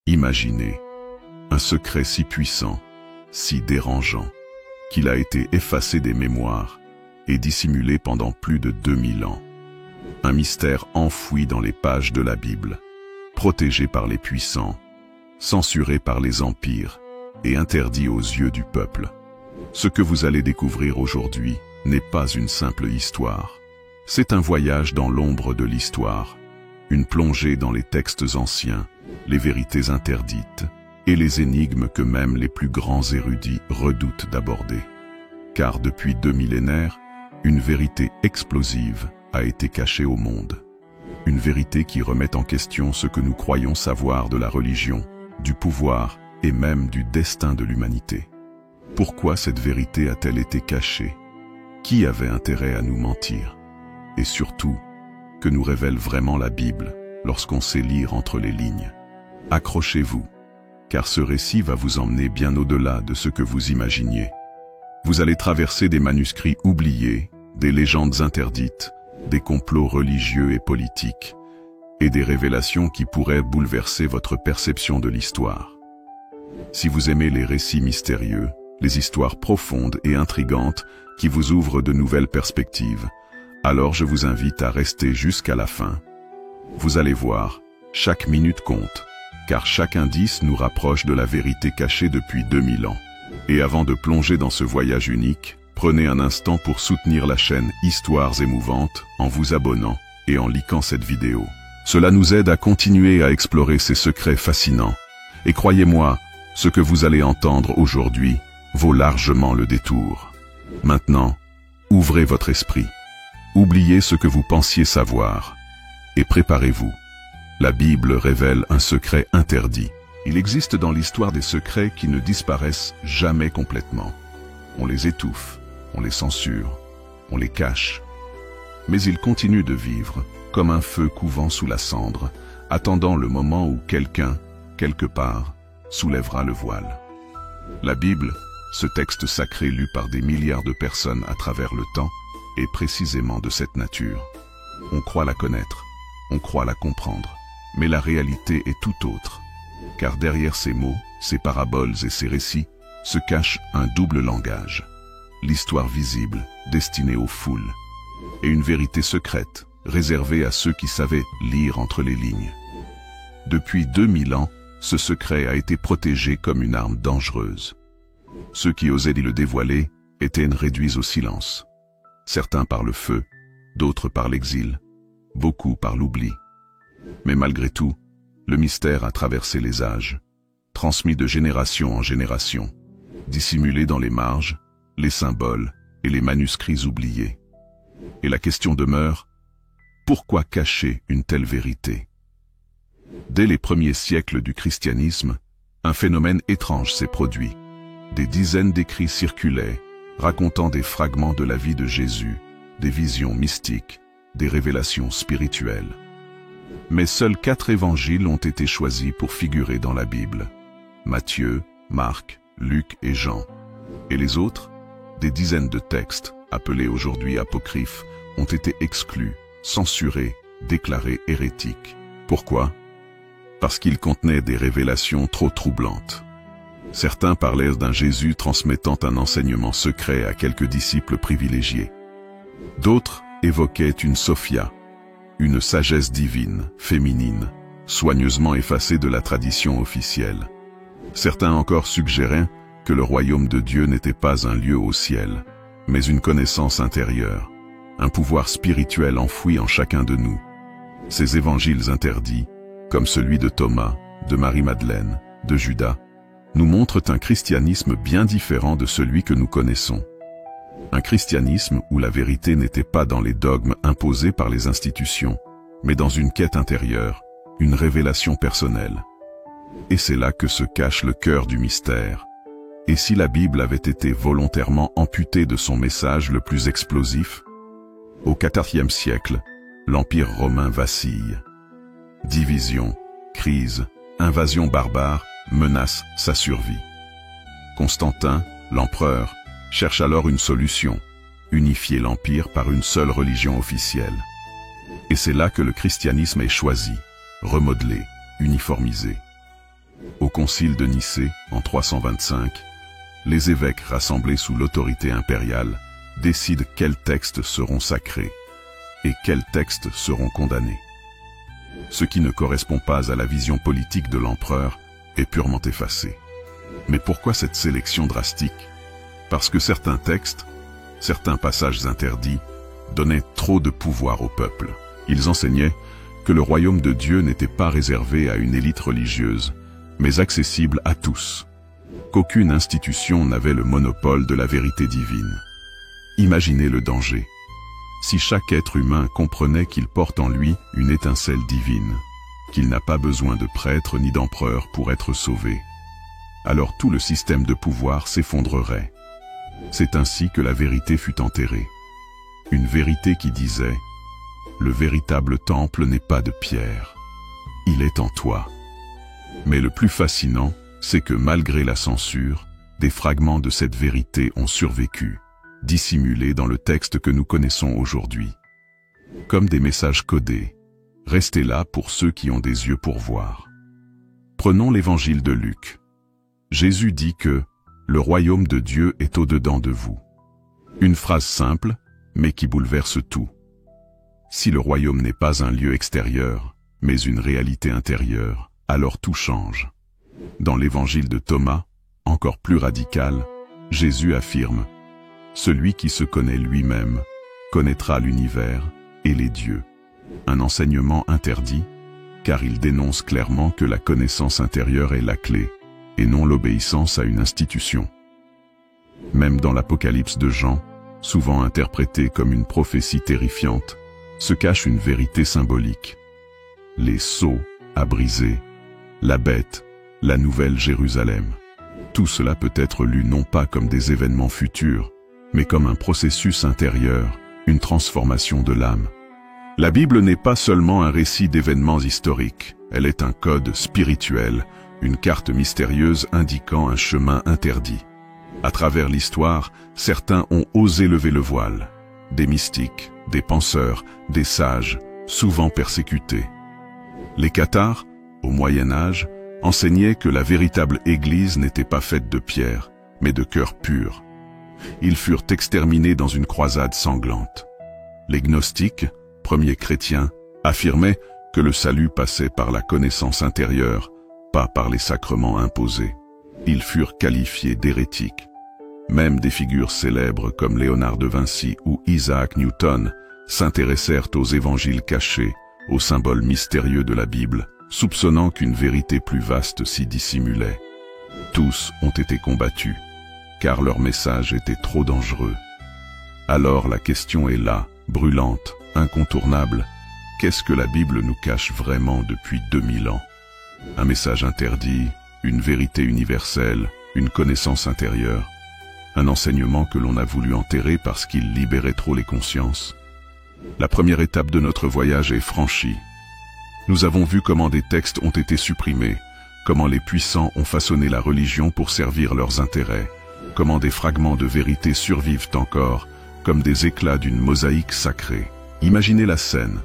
Imaginez un secret si puissant, si dérangeant, qu'il a été effacé des mémoires et dissimulé pendant plus de 2000 ans. Un mystère enfoui dans les pages de la Bible, protégé par les puissants, censuré par les empires et interdit aux yeux du peuple. Ce que vous allez découvrir aujourd'hui n'est pas une simple histoire. C'est un voyage dans l'ombre de l'histoire, une plongée dans les textes anciens, les vérités interdites et les énigmes que même les plus grands érudits redoutent d'aborder. Car depuis 2 millénaires, une vérité explosive a été cachée au monde. Une vérité qui remet en question ce que nous croyons savoir de la religion, du pouvoir et même du destin de l'humanité. Pourquoi cette vérité a-t-elle été cachée? Qui avait intérêt à nous mentir? Et surtout, que nous révèle vraiment la Bible lorsqu'on sait lire entre les lignes? Accrochez-vous, car ce récit va vous emmener bien au-delà de ce que vous imaginiez. Vous allez traverser des manuscrits oubliés, des légendes interdites, des complots religieux et politiques, et des révélations qui pourraient bouleverser votre perception de l'histoire. Si vous aimez les récits mystérieux, les histoires profondes et intrigantes qui vous ouvrent de nouvelles perspectives, alors je vous invite à rester jusqu'à la fin. Vous allez voir, chaque minute compte, car chaque indice nous rapproche de la vérité cachée depuis 2000 ans. Et avant de plonger dans ce voyage unique, prenez un instant pour soutenir la chaîne Histoires émouvantes en vous abonnant et en likant cette vidéo. Cela nous aide à continuer à explorer ces secrets fascinants. Et croyez-moi, ce que vous allez entendre aujourd'hui vaut largement le détour. Maintenant, ouvrez votre esprit. Oubliez ce que vous pensiez savoir. Et préparez-vous. La Bible révèle un secret interdit. Il existe dans l'histoire des secrets qui ne disparaissent jamais complètement. On les étouffe, on les censure, on les cache. Mais ils continuent de vivre, comme un feu couvant sous la cendre, attendant le moment où quelqu'un, quelque part, soulèvera le voile. La Bible, ce texte sacré lu par des milliards de personnes à travers le temps, est précisément de cette nature. On croit la connaître, on croit la comprendre, mais la réalité est tout autre. Car derrière ces mots, ces paraboles et ces récits, se cache un double langage. L'histoire visible, destinée aux foules, et une vérité secrète, réservée à ceux qui savaient lire entre les lignes. Depuis 2000 ans, ce secret a été protégé comme une arme dangereuse. Ceux qui osaient le dévoiler étaient réduits au silence. Certains par le feu, d'autres par l'exil, beaucoup par l'oubli. Mais malgré tout, le mystère a traversé les âges, transmis de génération en génération, dissimulé dans les marges, les symboles et les manuscrits oubliés. Et la question demeure, pourquoi cacher une telle vérité? Dès les premiers siècles du christianisme, un phénomène étrange s'est produit. Des dizaines d'écrits circulaient, racontant des fragments de la vie de Jésus, des visions mystiques, des révélations spirituelles. Mais seuls 4 évangiles ont été choisis pour figurer dans la Bible. Matthieu, Marc, Luc et Jean. Et les autres, des dizaines de textes, appelés aujourd'hui apocryphes, ont été exclus, censurés, déclarés hérétiques. Pourquoi? Parce qu'ils contenaient des révélations trop troublantes. Certains parlaient d'un Jésus transmettant un enseignement secret à quelques disciples privilégiés. D'autres évoquaient une Sophia, une sagesse divine, féminine, soigneusement effacée de la tradition officielle. Certains encore suggéraient que le royaume de Dieu n'était pas un lieu au ciel, mais une connaissance intérieure, un pouvoir spirituel enfoui en chacun de nous. Ces évangiles interdits, comme celui de Thomas, de Marie-Madeleine, de Judas, nous montrent un christianisme bien différent de celui que nous connaissons. Un christianisme où la vérité n'était pas dans les dogmes imposés par les institutions, mais dans une quête intérieure, une révélation personnelle. Et c'est là que se cache le cœur du mystère. Et si la Bible avait été volontairement amputée de son message le plus explosif? Au IVe siècle, l'Empire romain vacille. Division, crise, invasion barbare menacent sa survie. Constantin, l'empereur, cherche alors une solution, unifier l'Empire par une seule religion officielle. Et c'est là que le christianisme est choisi, remodelé, uniformisé. Au concile de Nicée, en 325, les évêques rassemblés sous l'autorité impériale décident quels textes seront sacrés et quels textes seront condamnés. Ce qui ne correspond pas à la vision politique de l'empereur est purement effacé. Mais pourquoi cette sélection drastique? Parce que certains textes, certains passages interdits, donnaient trop de pouvoir au peuple. Ils enseignaient que le royaume de Dieu n'était pas réservé à une élite religieuse, mais accessible à tous. Qu'aucune institution n'avait le monopole de la vérité divine. Imaginez le danger. Si chaque être humain comprenait qu'il porte en lui une étincelle divine, qu'il n'a pas besoin de prêtre ni d'empereur pour être sauvé, alors tout le système de pouvoir s'effondrerait. C'est ainsi que la vérité fut enterrée. Une vérité qui disait « Le véritable temple n'est pas de pierre, il est en toi ». Mais le plus fascinant, c'est que malgré la censure, des fragments de cette vérité ont survécu, dissimulés dans le texte que nous connaissons aujourd'hui. Comme des messages codés, restez là pour ceux qui ont des yeux pour voir. Prenons l'évangile de Luc. Jésus dit que « Le royaume de Dieu est au-dedans de vous ». Une phrase simple, mais qui bouleverse tout. Si le royaume n'est pas un lieu extérieur, mais une réalité intérieure, alors tout change. Dans l'évangile de Thomas, encore plus radical, Jésus affirme « Celui qui se connaît lui-même connaîtra l'univers et les dieux ». Un enseignement interdit, car il dénonce clairement que la connaissance intérieure est la clé, et non l'obéissance à une institution. Même dans l'Apocalypse de Jean, souvent interprété comme une prophétie terrifiante, se cache une vérité symbolique. Les sceaux à briser, la bête, la nouvelle Jérusalem. Tout cela peut être lu non pas comme des événements futurs, mais comme un processus intérieur, une transformation de l'âme. La Bible n'est pas seulement un récit d'événements historiques, elle est un code spirituel, une carte mystérieuse indiquant un chemin interdit. À travers l'histoire, certains ont osé lever le voile. Des mystiques, des penseurs, des sages, souvent persécutés. Les cathares, au Moyen-Âge, enseignaient que la véritable Église n'était pas faite de pierre, mais de cœurs purs. Ils furent exterminés dans une croisade sanglante. Les gnostiques, premiers chrétiens, affirmaient que le salut passait par la connaissance intérieure, pas par les sacrements imposés. Ils furent qualifiés d'hérétiques. Même des figures célèbres comme Léonard de Vinci ou Isaac Newton s'intéressèrent aux évangiles cachés, aux symboles mystérieux de la Bible, soupçonnant qu'une vérité plus vaste s'y dissimulait. Tous ont été combattus, car leur message était trop dangereux. Alors la question est là, brûlante, incontournable. Qu'est-ce que la Bible nous cache vraiment depuis 2000 ans? Un message interdit, une vérité universelle, une connaissance intérieure, un enseignement que l'on a voulu enterrer parce qu'il libérait trop les consciences. La première étape de notre voyage est franchie. Nous avons vu comment des textes ont été supprimés, comment les puissants ont façonné la religion pour servir leurs intérêts, comment des fragments de vérité survivent encore, comme des éclats d'une mosaïque sacrée. Imaginez la scène.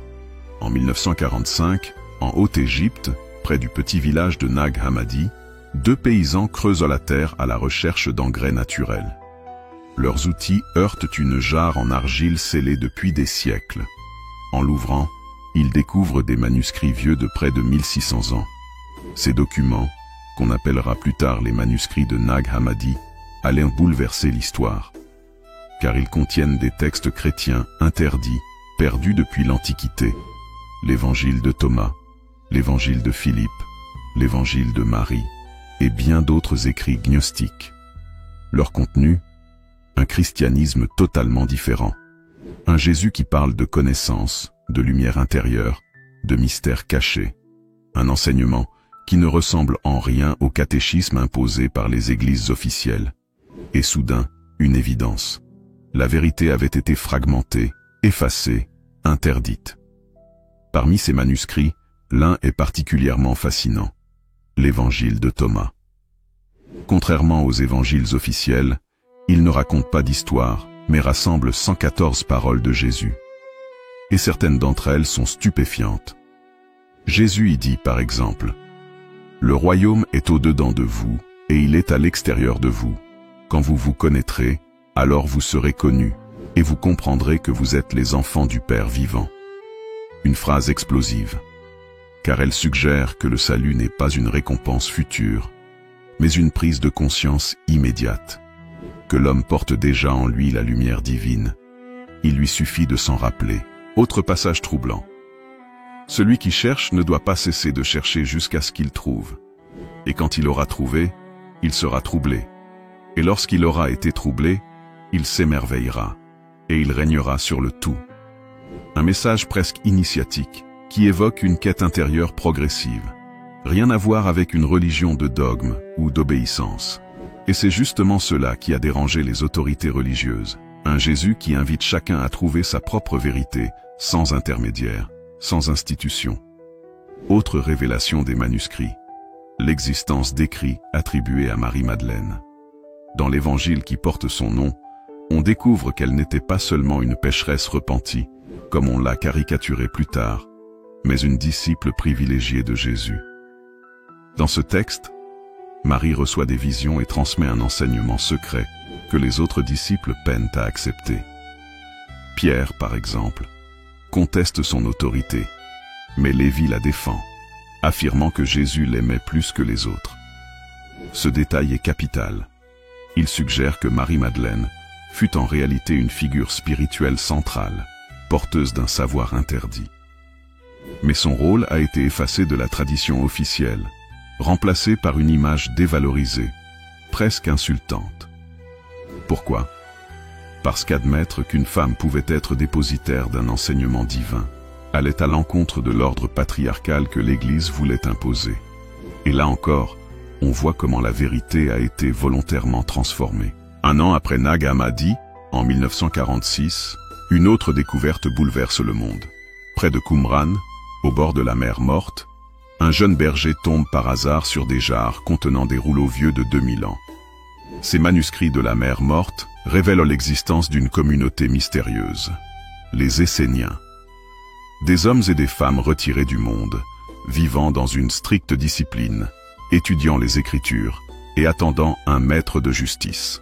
En 1945, en Haute-Égypte, près du petit village de Nag Hammadi, 2 paysans creusent la terre à la recherche d'engrais naturels. Leurs outils heurtent une jarre en argile scellée depuis des siècles. En l'ouvrant, ils découvrent des manuscrits vieux de près de 1600 ans. Ces documents, qu'on appellera plus tard les manuscrits de Nag Hammadi, allaient bouleverser l'histoire. Car ils contiennent des textes chrétiens interdits, perdus depuis l'Antiquité. L'évangile de Thomas, l'évangile de Philippe, l'évangile de Marie, et bien d'autres écrits gnostiques. Leur contenu, un christianisme totalement différent. Un Jésus qui parle de connaissance, de lumière intérieure, de mystères cachés. Un enseignement qui ne ressemble en rien au catéchisme imposé par les églises officielles. Et soudain, une évidence. La vérité avait été fragmentée, effacée, interdite. Parmi ces manuscrits, l'un est particulièrement fascinant. L'évangile de Thomas. Contrairement aux évangiles officiels, il ne raconte pas d'histoire, mais rassemble 114 paroles de Jésus. Et certaines d'entre elles sont stupéfiantes. Jésus y dit par exemple, « Le royaume est au-dedans de vous, et il est à l'extérieur de vous. Quand vous vous connaîtrez, alors vous serez connus, et vous comprendrez que vous êtes les enfants du Père vivant. Une phrase explosive, car elle suggère que le salut n'est pas une récompense future, mais une prise de conscience immédiate, que l'homme porte déjà en lui la lumière divine. Il lui suffit de s'en rappeler. Autre passage troublant. Celui qui cherche ne doit pas cesser de chercher jusqu'à ce qu'il trouve. Et quand il aura trouvé, il sera troublé. Et lorsqu'il aura été troublé, il s'émerveillera, et il régnera sur le tout. Un message presque initiatique, qui évoque une quête intérieure progressive. Rien à voir avec une religion de dogme ou d'obéissance. Et c'est justement cela qui a dérangé les autorités religieuses. Un Jésus qui invite chacun à trouver sa propre vérité, sans intermédiaire, sans institution. Autre révélation des manuscrits. L'existence d'écrits attribués à Marie-Madeleine. Dans l'évangile qui porte son nom, on découvre qu'elle n'était pas seulement une pécheresse repentie, comme on l'a caricaturé plus tard, mais une disciple privilégiée de Jésus. Dans ce texte, Marie reçoit des visions et transmet un enseignement secret que les autres disciples peinent à accepter. Pierre, par exemple, conteste son autorité, mais Lévi la défend, affirmant que Jésus l'aimait plus que les autres. Ce détail est capital. Il suggère que Marie-Madeleine fut en réalité une figure spirituelle centrale, porteuse d'un savoir interdit. Mais son rôle a été effacé de la tradition officielle, remplacé par une image dévalorisée, presque insultante. Pourquoi? Parce qu'admettre qu'une femme pouvait être dépositaire d'un enseignement divin allait à l'encontre de l'ordre patriarcal que l'Église voulait imposer. Et là encore, on voit comment la vérité a été volontairement transformée. Un an après Nag Hammadi, en 1946, une autre découverte bouleverse le monde. Près de Qumran, au bord de la mer Morte, un jeune berger tombe par hasard sur des jarres contenant des rouleaux vieux de 2000 ans. Ces manuscrits de la mer Morte révèlent l'existence d'une communauté mystérieuse, les Esséniens. Des hommes et des femmes retirés du monde, vivant dans une stricte discipline, étudiant les Écritures et attendant un maître de justice.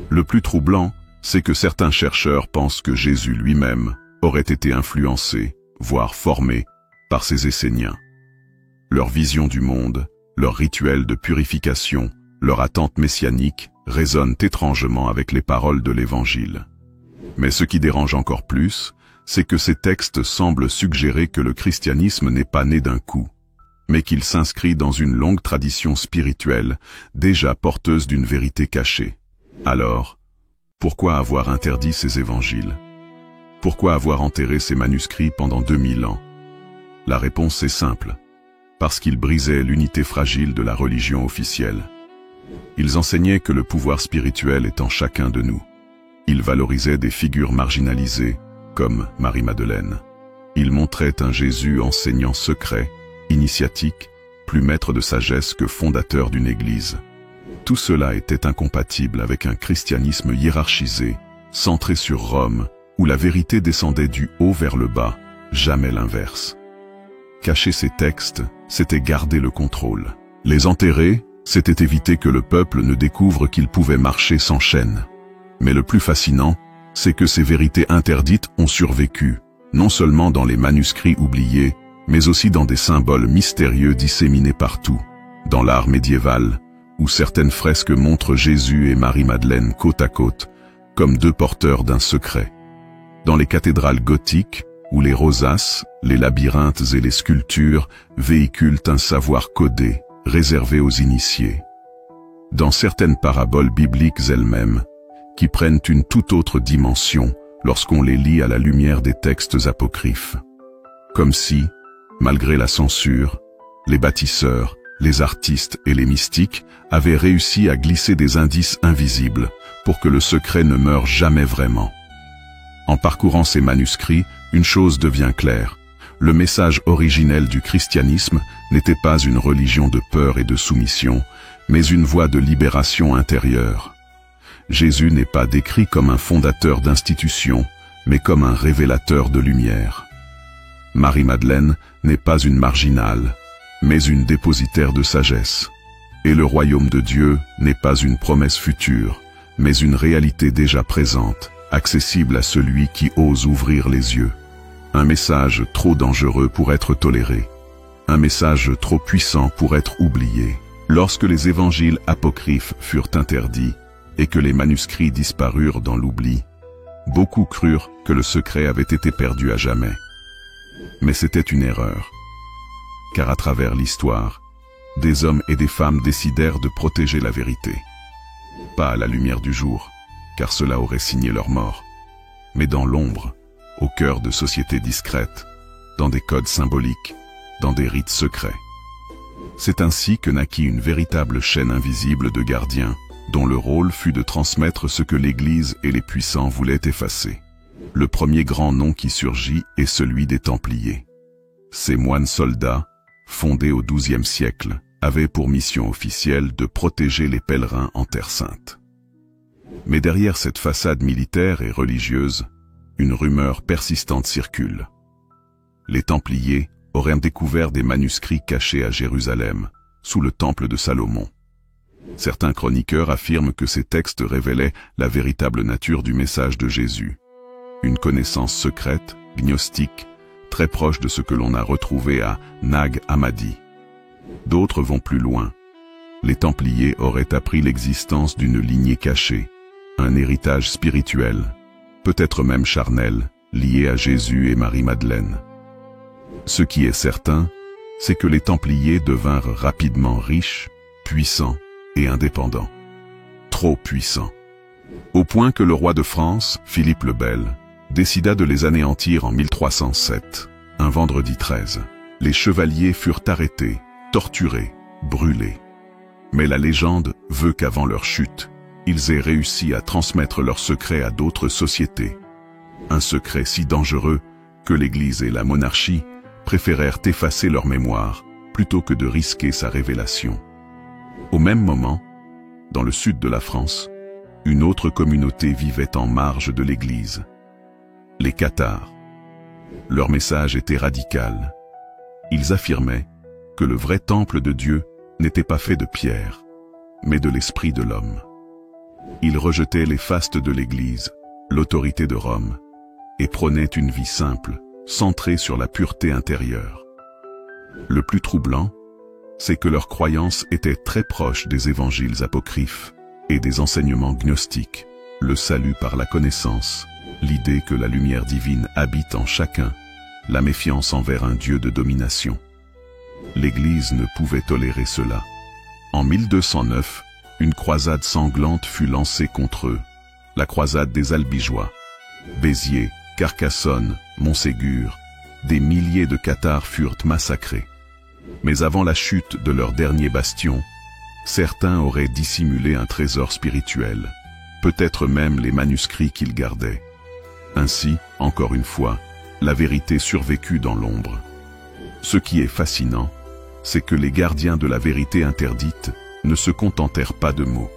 Le plus troublant, c'est que certains chercheurs pensent que Jésus lui-même aurait été influencé, voire formé, par ces Esséniens. Leur vision du monde, leur rituel de purification, leur attente messianique résonnent étrangement avec les paroles de l'Évangile. Mais ce qui dérange encore plus, c'est que ces textes semblent suggérer que le christianisme n'est pas né d'un coup, mais qu'il s'inscrit dans une longue tradition spirituelle, déjà porteuse d'une vérité cachée. Alors, pourquoi avoir interdit ces évangiles? Pourquoi avoir enterré ces manuscrits pendant 2000 ans? La réponse est simple. Parce qu'ils brisaient l'unité fragile de la religion officielle. Ils enseignaient que le pouvoir spirituel est en chacun de nous. Ils valorisaient des figures marginalisées, comme Marie-Madeleine. Ils montraient un Jésus enseignant secret, initiatique, plus maître de sagesse que fondateur d'une église. Tout cela était incompatible avec un christianisme hiérarchisé, centré sur Rome, où la vérité descendait du haut vers le bas, jamais l'inverse. Cacher ces textes, c'était garder le contrôle. Les enterrer, c'était éviter que le peuple ne découvre qu'il pouvait marcher sans chaîne. Mais le plus fascinant, c'est que ces vérités interdites ont survécu, non seulement dans les manuscrits oubliés, mais aussi dans des symboles mystérieux disséminés partout. Dans l'art médiéval, où certaines fresques montrent Jésus et Marie-Madeleine côte à côte, comme deux porteurs d'un secret. Dans les cathédrales gothiques, où les rosaces, les labyrinthes et les sculptures véhiculent un savoir codé, réservé aux initiés. Dans certaines paraboles bibliques elles-mêmes, qui prennent une toute autre dimension lorsqu'on les lit à la lumière des textes apocryphes. Comme si, malgré la censure, les bâtisseurs, les artistes et les mystiques avaient réussi à glisser des indices invisibles pour que le secret ne meure jamais vraiment. En parcourant ces manuscrits, une chose devient claire. Le message originel du christianisme n'était pas une religion de peur et de soumission, mais une voie de libération intérieure. Jésus n'est pas décrit comme un fondateur d'institutions, mais comme un révélateur de lumière. Marie-Madeleine n'est pas une marginale, mais une dépositaire de sagesse. Et le royaume de Dieu n'est pas une promesse future, mais une réalité déjà présente, accessible à celui qui ose ouvrir les yeux. Un message trop dangereux pour être toléré. Un message trop puissant pour être oublié. Lorsque les évangiles apocryphes furent interdits et que les manuscrits disparurent dans l'oubli, beaucoup crurent que le secret avait été perdu à jamais. Mais c'était une erreur. Car à travers l'histoire, des hommes et des femmes décidèrent de protéger la vérité. Pas à la lumière du jour, car cela aurait signé leur mort, mais dans l'ombre, au cœur de sociétés discrètes, dans des codes symboliques, dans des rites secrets. C'est ainsi que naquit une véritable chaîne invisible de gardiens, dont le rôle fut de transmettre ce que l'Église et les puissants voulaient effacer. Le premier grand nom qui surgit est celui des Templiers. Ces moines soldats, fondés au XIIe siècle, avaient pour mission officielle de protéger les pèlerins en Terre Sainte. Mais derrière cette façade militaire et religieuse, une rumeur persistante circule. Les Templiers auraient découvert des manuscrits cachés à Jérusalem, sous le temple de Salomon. Certains chroniqueurs affirment que ces textes révélaient la véritable nature du message de Jésus. Une connaissance secrète, gnostique, très proche de ce que l'on a retrouvé à Nag Hammadi. D'autres vont plus loin. Les Templiers auraient appris l'existence d'une lignée cachée, un héritage spirituel, peut-être même charnel, lié à Jésus et Marie-Madeleine. Ce qui est certain, c'est que les Templiers devinrent rapidement riches, puissants et indépendants. Trop puissants. Au point que le roi de France, Philippe le Bel, décida de les anéantir en 1307, un vendredi 13. Les chevaliers furent arrêtés, torturés, brûlés. Mais la légende veut qu'avant leur chute, ils aient réussi à transmettre leur secret à d'autres sociétés. Un secret si dangereux que l'Église et la monarchie préférèrent effacer leur mémoire plutôt que de risquer sa révélation. Au même moment, dans le sud de la France, une autre communauté vivait en marge de l'Église. Les cathares. Leur message était radical. Ils affirmaient que le vrai temple de Dieu n'était pas fait de pierre, mais de l'esprit de l'homme. Ils rejetaient les fastes de l'Église, l'autorité de Rome, et prônaient une vie simple, centrée sur la pureté intérieure. Le plus troublant, c'est que leur croyance était très proche des évangiles apocryphes et des enseignements gnostiques, le salut par la connaissance, l'idée que la lumière divine habite en chacun, la méfiance envers un Dieu de domination. L'Église ne pouvait tolérer cela. En 1209, une croisade sanglante fut lancée contre eux, la croisade des Albigeois. Béziers, Carcassonne, Montségur, des milliers de cathares furent massacrés. Mais avant la chute de leur dernier bastion, certains auraient dissimulé un trésor spirituel, peut-être même les manuscrits qu'ils gardaient. Ainsi, encore une fois, la vérité survécut dans l'ombre. Ce qui est fascinant, c'est que les gardiens de la vérité interdite ne se contentèrent pas de mots.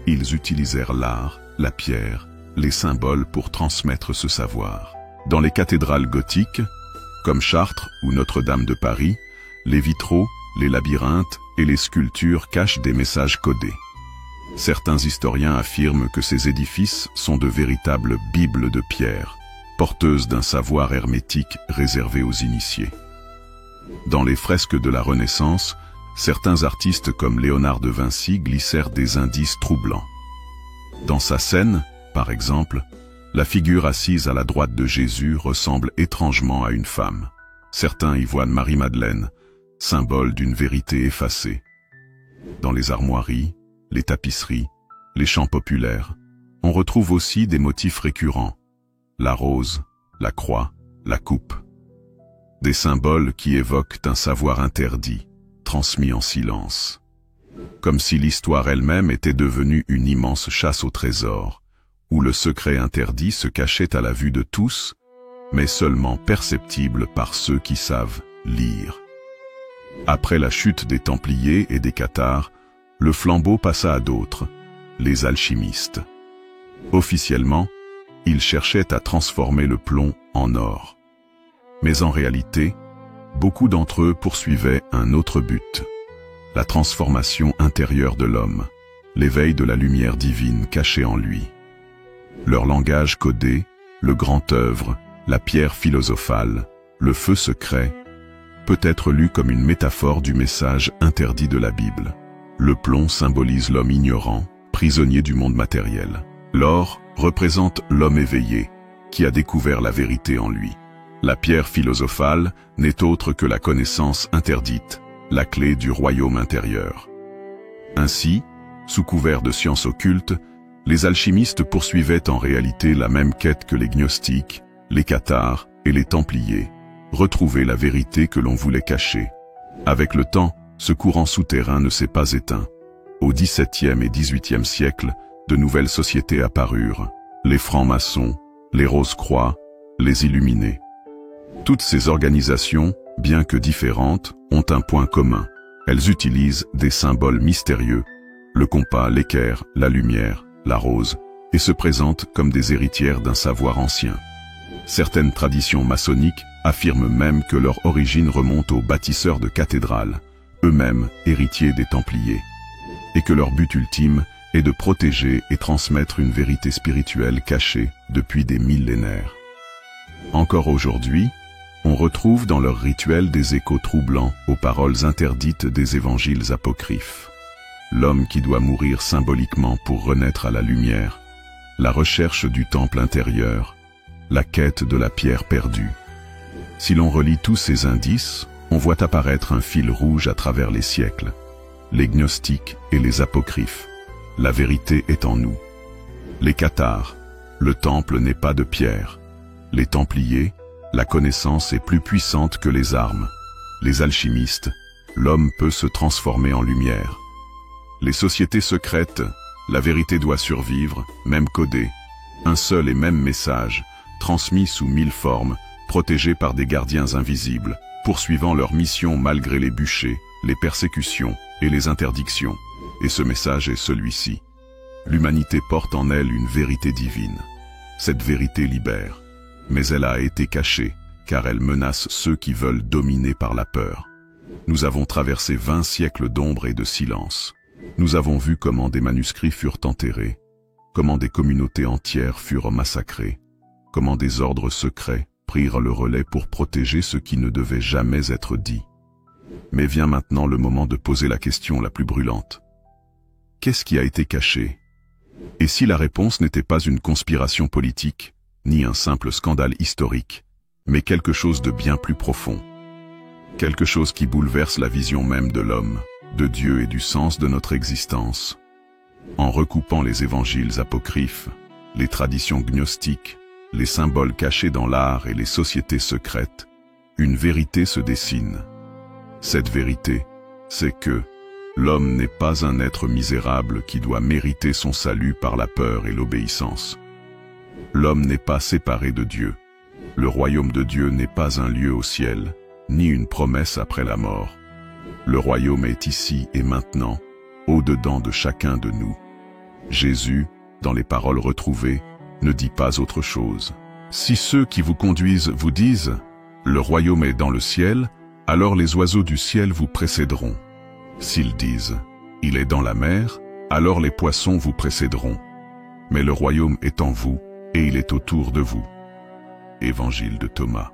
Ils utilisèrent l'art, la pierre, les symboles pour transmettre ce savoir. Dans les cathédrales gothiques, comme Chartres ou Notre-Dame de Paris, les vitraux, les labyrinthes et les sculptures cachent des messages codés. Certains historiens affirment que ces édifices sont de véritables bibles de pierre, porteuses d'un savoir hermétique réservé aux initiés. Dans les fresques de la Renaissance, certains artistes comme Léonard de Vinci glissèrent des indices troublants. Dans sa scène, par exemple, la figure assise à la droite de Jésus ressemble étrangement à une femme. Certains y voient Marie-Madeleine, symbole d'une vérité effacée. Dans les armoiries, les tapisseries, les chants populaires, on retrouve aussi des motifs récurrents. La rose, la croix, la coupe. Des symboles qui évoquent un savoir interdit, transmis en silence. Comme si l'histoire elle-même était devenue une immense chasse au trésor, où le secret interdit se cachait à la vue de tous, mais seulement perceptible par ceux qui savent lire. Après la chute des Templiers et des cathares, le flambeau passa à d'autres, les alchimistes. Officiellement, ils cherchaient à transformer le plomb en or. Mais en réalité, beaucoup d'entre eux poursuivaient un autre but: la transformation intérieure de l'homme, l'éveil de la lumière divine cachée en lui. Leur langage codé, le grand œuvre, la pierre philosophale, le feu secret, peut être lu comme une métaphore du message interdit de la Bible. Le plomb symbolise l'homme ignorant, prisonnier du monde matériel. L'or représente l'homme éveillé, qui a découvert la vérité en lui. La pierre philosophale n'est autre que la connaissance interdite, la clé du royaume intérieur. Ainsi, sous couvert de sciences occultes, les alchimistes poursuivaient en réalité la même quête que les gnostiques, les cathares et les templiers: retrouver la vérité que l'on voulait cacher. Avec le temps, ce courant souterrain ne s'est pas éteint. Au XVIIe et XVIIIe siècle, de nouvelles sociétés apparurent: les francs-maçons, les Rose-Croix, les Illuminés. Toutes ces organisations, bien que différentes, ont un point commun: elles utilisent des symboles mystérieux, le compas, l'équerre, la lumière, la rose, et se présentent comme des héritières d'un savoir ancien. Certaines traditions maçonniques affirment même que leur origine remonte aux bâtisseurs de cathédrales, eux-mêmes héritiers des Templiers, et que leur but ultime est de protéger et transmettre une vérité spirituelle cachée depuis des millénaires. Encore aujourd'hui, on retrouve dans leurs rituels des échos troublants aux paroles interdites des évangiles apocryphes. L'homme qui doit mourir symboliquement pour renaître à la lumière, la recherche du temple intérieur, la quête de la pierre perdue. Si l'on relie tous ces indices, on voit apparaître un fil rouge à travers les siècles: les gnostiques et les apocryphes. La vérité est en nous. Les cathares: le temple n'est pas de pierre. Les templiers: la connaissance est plus puissante que les armes. Les alchimistes: l'homme peut se transformer en lumière. Les sociétés secrètes: la vérité doit survivre, même codée. Un seul et même message, transmis sous 1000 formes, protégé par des gardiens invisibles, poursuivant leur mission malgré les bûchers, les persécutions et les interdictions. Et ce message est celui-ci: l'humanité porte en elle une vérité divine. Cette vérité libère, mais elle a été cachée, car elle menace ceux qui veulent dominer par la peur. Nous avons traversé 20 siècles d'ombre et de silence. Nous avons vu comment des manuscrits furent enterrés, comment des communautés entières furent massacrées, comment des ordres secrets prirent le relais pour protéger ce qui ne devait jamais être dit. Mais vient maintenant le moment de poser la question la plus brûlante: qu'est-ce qui a été caché? Et si la réponse n'était pas une conspiration politique, ni un simple scandale historique, mais quelque chose de bien plus profond? Quelque chose qui bouleverse la vision même de l'homme, de Dieu et du sens de notre existence. En recoupant les évangiles apocryphes, les traditions gnostiques, les symboles cachés dans l'art et les sociétés secrètes, une vérité se dessine. Cette vérité, c'est que l'homme n'est pas un être misérable qui doit mériter son salut par la peur et l'obéissance. L'homme n'est pas séparé de Dieu. Le royaume de Dieu n'est pas un lieu au ciel, ni une promesse après la mort. Le royaume est ici et maintenant, au-dedans de chacun de nous. Jésus, dans les paroles retrouvées, ne dit pas autre chose. Si ceux qui vous conduisent vous disent « Le royaume est dans le ciel », alors les oiseaux du ciel vous précéderont. S'ils disent « Il est dans la mer », alors les poissons vous précéderont. Mais le royaume est en vous, et il est autour de vous. Évangile de Thomas.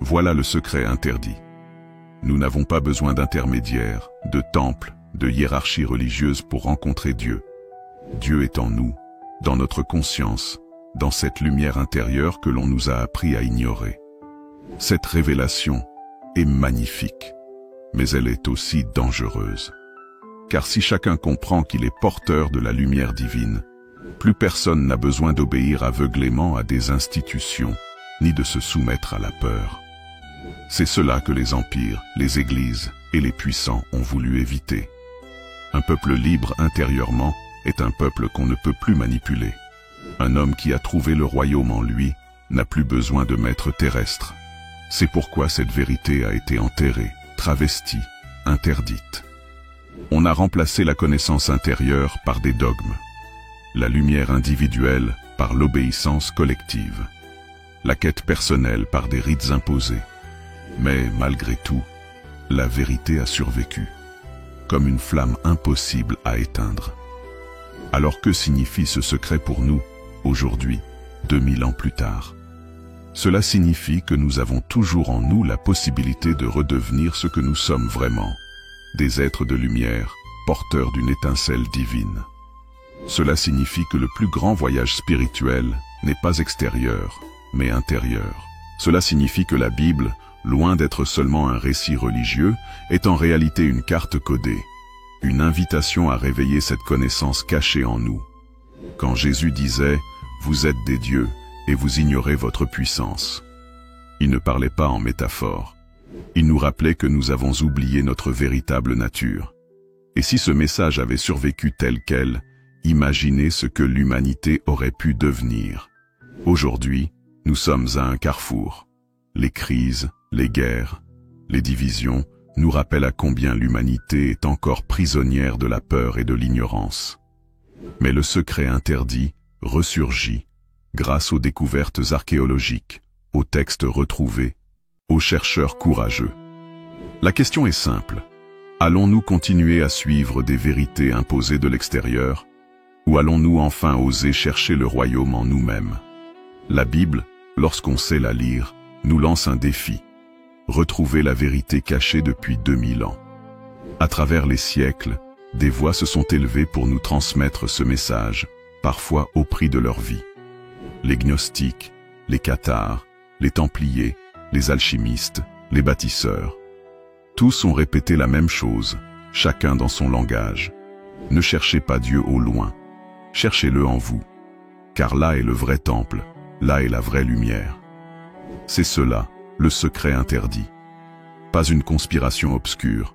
Voilà le secret interdit. Nous n'avons pas besoin d'intermédiaires, de temples, de hiérarchie religieuse pour rencontrer Dieu. Dieu est en nous, dans notre conscience, dans cette lumière intérieure que l'on nous a appris à ignorer. Cette révélation est magnifique, mais elle est aussi dangereuse. Car si chacun comprend qu'il est porteur de la lumière divine, plus personne n'a besoin d'obéir aveuglément à des institutions, ni de se soumettre à la peur. C'est cela que les empires, les églises et les puissants ont voulu éviter. Un peuple libre intérieurement est un peuple qu'on ne peut plus manipuler. Un homme qui a trouvé le royaume en lui n'a plus besoin de maître terrestre. C'est pourquoi cette vérité a été enterrée, travestie, interdite. On a remplacé la connaissance intérieure par des dogmes, la lumière individuelle par l'obéissance collective, la quête personnelle par des rites imposés. Mais malgré tout, la vérité a survécu, comme une flamme impossible à éteindre. Alors que signifie ce secret pour nous, aujourd'hui, 2000 ans plus tard? Cela signifie que nous avons toujours en nous la possibilité de redevenir ce que nous sommes vraiment, des êtres de lumière, porteurs d'une étincelle divine. Cela signifie que le plus grand voyage spirituel n'est pas extérieur, mais intérieur. Cela signifie que la Bible, loin d'être seulement un récit religieux, est en réalité une carte codée, une invitation à réveiller cette connaissance cachée en nous. Quand Jésus disait « Vous êtes des dieux et vous ignorez votre puissance », il ne parlait pas en métaphore. Il nous rappelait que nous avons oublié notre véritable nature. Et si ce message avait survécu tel quel, imaginez ce que l'humanité aurait pu devenir. Aujourd'hui, nous sommes à un carrefour. Les crises, les guerres, les divisions nous rappellent à combien l'humanité est encore prisonnière de la peur et de l'ignorance. Mais le secret interdit ressurgit grâce aux découvertes archéologiques, aux textes retrouvés, aux chercheurs courageux. La question est simple. Allons-nous continuer à suivre des vérités imposées de l'extérieur, ou allons-nous enfin oser chercher le royaume en nous-mêmes? La Bible, lorsqu'on sait la lire, nous lance un défi. Retrouver la vérité cachée depuis 2000 ans. À travers les siècles, des voix se sont élevées pour nous transmettre ce message, parfois au prix de leur vie. Les gnostiques, les cathares, les templiers, les alchimistes, les bâtisseurs. Tous ont répété la même chose, chacun dans son langage. Ne cherchez pas Dieu au loin, cherchez-le en vous. Car là est le vrai temple, là est la vraie lumière. C'est cela, le secret interdit. Pas une conspiration obscure,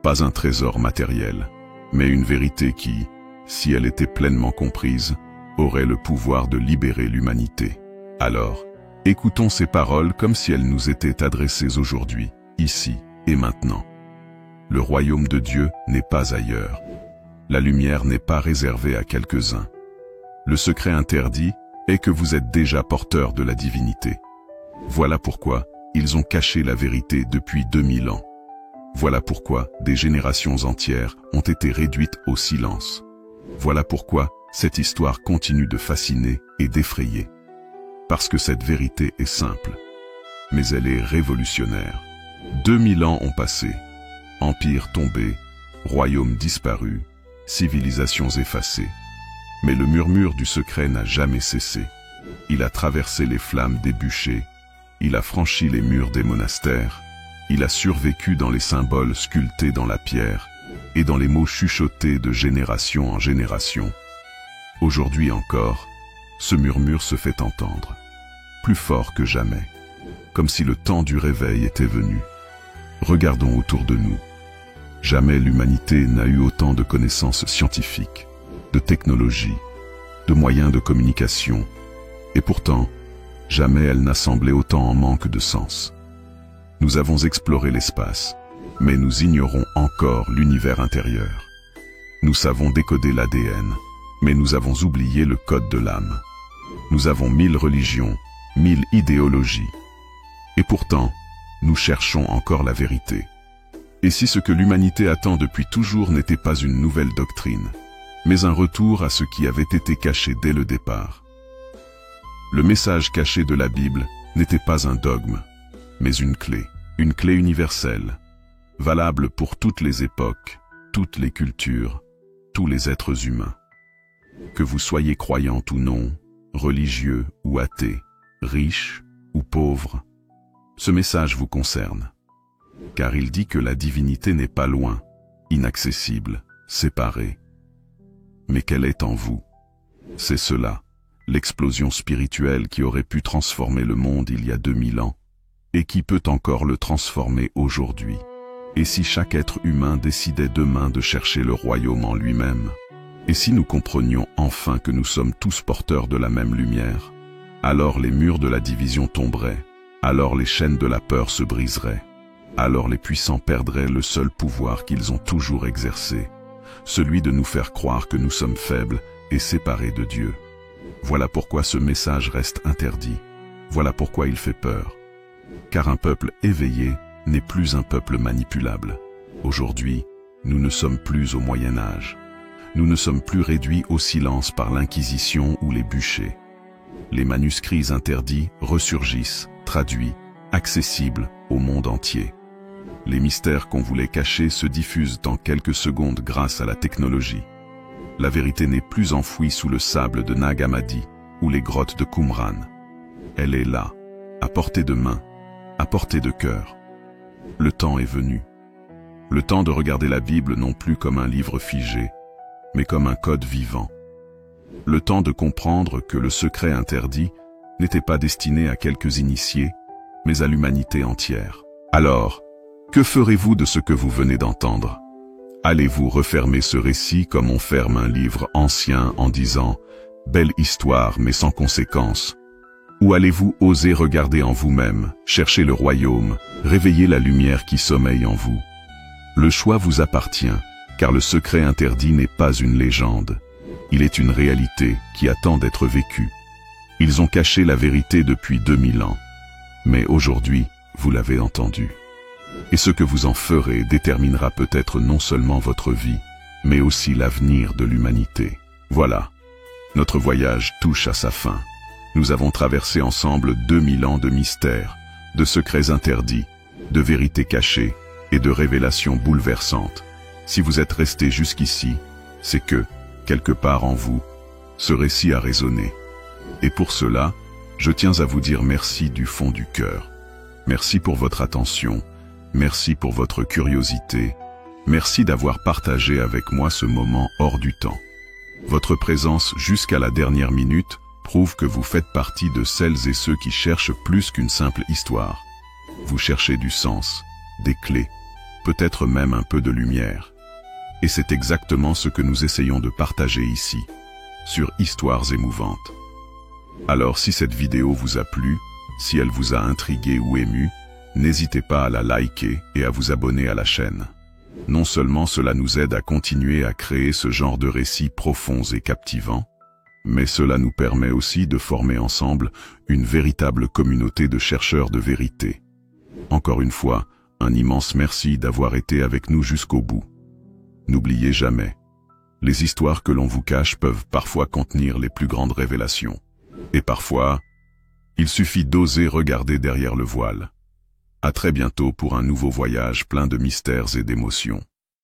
pas un trésor matériel, mais une vérité qui, si elle était pleinement comprise, aurait le pouvoir de libérer l'humanité. Alors, écoutons ces paroles comme si elles nous étaient adressées aujourd'hui, ici et maintenant. Le royaume de Dieu n'est pas ailleurs. La lumière n'est pas réservée à quelques-uns. Le secret interdit est que vous êtes déjà porteur de la divinité. Voilà pourquoi ils ont caché la vérité depuis 2000 ans. Voilà pourquoi des générations entières ont été réduites au silence. Voilà pourquoi cette histoire continue de fasciner et d'effrayer. Parce que cette vérité est simple, mais elle est révolutionnaire. 2000 ans ont passé, empires tombés, royaumes disparus, civilisations effacées. Mais le murmure du secret n'a jamais cessé. Il a traversé les flammes des bûchers, il a franchi les murs des monastères, il a survécu dans les symboles sculptés dans la pierre et dans les mots chuchotés de génération en génération. Aujourd'hui encore, ce murmure se fait entendre, plus fort que jamais, comme si le temps du réveil était venu. Regardons autour de nous. Jamais l'humanité n'a eu autant de connaissances scientifiques, de technologies, de moyens de communication, et pourtant, jamais elle n'a semblé autant en manque de sens. Nous avons exploré l'espace, mais nous ignorons encore l'univers intérieur. Nous savons décoder l'ADN, mais nous avons oublié le code de l'âme. Nous avons 1000 religions, 1000 idéologies. Et pourtant, nous cherchons encore la vérité. Et si ce que l'humanité attend depuis toujours n'était pas une nouvelle doctrine, mais un retour à ce qui avait été caché dès le départ? Le message caché de la Bible n'était pas un dogme, mais une clé universelle, valable pour toutes les époques, toutes les cultures, tous les êtres humains. Que vous soyez croyant ou non, religieux ou athée, riche ou pauvre, ce message vous concerne. Car il dit que la divinité n'est pas loin, inaccessible, séparée, mais qu'elle est en vous. C'est cela, l'explosion spirituelle qui aurait pu transformer le monde il y a 2000 ans, et qui peut encore le transformer aujourd'hui. Et si chaque être humain décidait demain de chercher le royaume en lui-même? Et si nous comprenions enfin que nous sommes tous porteurs de la même lumière? Alors les murs de la division tomberaient, alors les chaînes de la peur se briseraient, alors les puissants perdraient le seul pouvoir qu'ils ont toujours exercé, celui de nous faire croire que nous sommes faibles et séparés de Dieu. Voilà pourquoi ce message reste interdit. Voilà pourquoi il fait peur. Car un peuple éveillé n'est plus un peuple manipulable. Aujourd'hui, nous ne sommes plus au Moyen Âge. Nous ne sommes plus réduits au silence par l'Inquisition ou les bûchers. Les manuscrits interdits ressurgissent, traduits, accessibles au monde entier. Les mystères qu'on voulait cacher se diffusent en quelques secondes grâce à la technologie. La vérité n'est plus enfouie sous le sable de Nag Hammadi ou les grottes de Qumran. Elle est là, à portée de main, à portée de cœur. Le temps est venu. Le temps de regarder la Bible non plus comme un livre figé, mais comme un code vivant. Le temps de comprendre que le secret interdit n'était pas destiné à quelques initiés, mais à l'humanité entière. Alors, que ferez-vous de ce que vous venez d'entendre? Allez-vous refermer ce récit comme on ferme un livre ancien en disant « belle histoire mais sans conséquence » ou allez-vous oser regarder en vous-même, chercher le royaume, réveiller la lumière qui sommeille en vous? Le choix vous appartient, car le secret interdit n'est pas une légende. Il est une réalité qui attend d'être vécue. Ils ont caché la vérité depuis 2000 ans. Mais aujourd'hui, vous l'avez entendu. Et ce que vous en ferez déterminera peut-être non seulement votre vie, mais aussi l'avenir de l'humanité. Voilà, notre voyage touche à sa fin. Nous avons traversé ensemble 2000 ans de mystères, de secrets interdits, de vérités cachées et de révélations bouleversantes. Si vous êtes resté jusqu'ici, c'est que, quelque part en vous, ce récit a résonné. Et pour cela, je tiens à vous dire merci du fond du cœur. Merci pour votre attention, merci pour votre curiosité, merci d'avoir partagé avec moi ce moment hors du temps. Votre présence jusqu'à la dernière minute prouve que vous faites partie de celles et ceux qui cherchent plus qu'une simple histoire. Vous cherchez du sens, des clés, peut-être même un peu de lumière. Et c'est exactement ce que nous essayons de partager ici, sur Histoires émouvantes. Alors si cette vidéo vous a plu, si elle vous a intrigué ou ému, n'hésitez pas à la liker et à vous abonner à la chaîne. Non seulement cela nous aide à continuer à créer ce genre de récits profonds et captivants, mais cela nous permet aussi de former ensemble une véritable communauté de chercheurs de vérité. Encore une fois, un immense merci d'avoir été avec nous jusqu'au bout. N'oubliez jamais, les histoires que l'on vous cache peuvent parfois contenir les plus grandes révélations. Et parfois, il suffit d'oser regarder derrière le voile. À très bientôt pour un nouveau voyage plein de mystères et d'émotions.